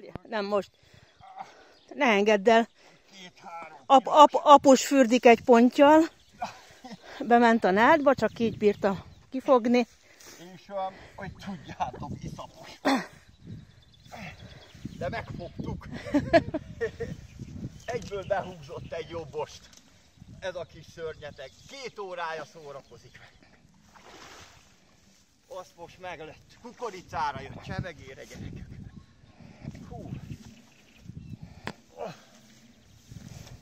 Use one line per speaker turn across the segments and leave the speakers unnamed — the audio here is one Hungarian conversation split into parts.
Várj, nem most. Ne engedd el. Apus fürdik egy ponttyal. Bement a nádba, csak így bírta kifogni.
És hogy tudjátok, iszapos. De megfogtuk. Egyből behúzott egy jobbost. Ez a kis szörnyeteg. 2 órája szórakozik. Azt most meglett. Kukoricára jött, csevegére, gyerekek. Hú.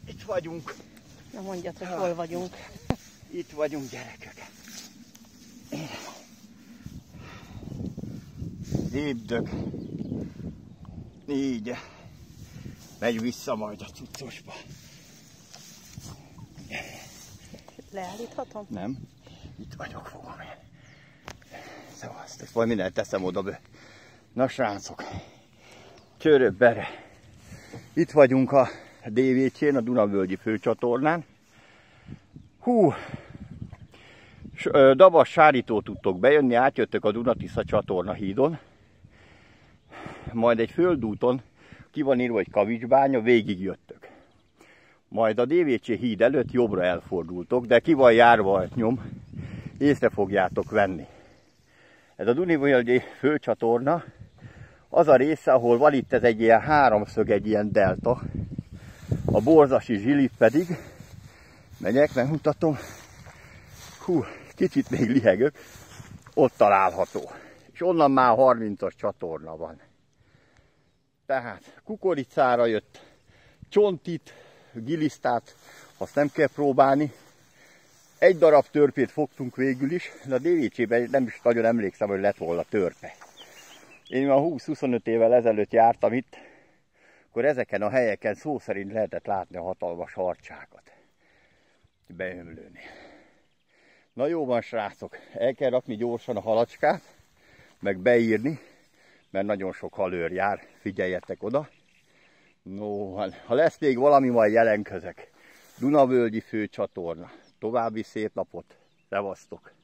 Itt vagyunk.
Na mondjad, hogy hol vagyunk.
Itt vagyunk, gyerekek. Lépdök. Így. Megy vissza majd a cuccosba.
Leállíthatom?
Nem. Itt vagyok, fogom én. Szevasztok. Majd mindent teszem oda be. Na srácok. Csőröbb bere. Itt vagyunk a DVC-n, a Dunavölgyi főcsatornán. Hú. Dabas Sárítól tudtok bejönni, átjöttök a Duna-Tisza csatorna hídon. Majd egy földúton, ki van írva, hogy Kavicsbánya, végig jöttök. Majd a DVC híd előtt jobbra elfordultok, de ki van járva a nyom, észre fogjátok venni. Ez a Dunavölgyi főcsatorna, az a része, ahol van itt ez egy ilyen háromszög, egy ilyen delta. A Borzasi Zsilit pedig, megyek, megmutatom, hú, kicsit még lihegök, ott található. És onnan már 30-as csatorna van. Tehát kukoricára jött, csontit, gilisztát, azt nem kell próbálni. Egy darab törpét fogtunk végül is, de a DVC-ben nem is nagyon emlékszem, hogy lett volna törpe. Én már 20-25 évvel ezelőtt jártam itt, akkor ezeken a helyeken szó szerint lehetett látni a hatalmas harcsákat beömlőni. Na jó van, srácok, el kell rakni gyorsan a halacskát, meg beírni, mert nagyon sok halőr jár, figyeljetek oda. No, ha lesz még valami, majd jelentkezek. Dunavölgyi főcsatorna. További szép napot, szevasztok!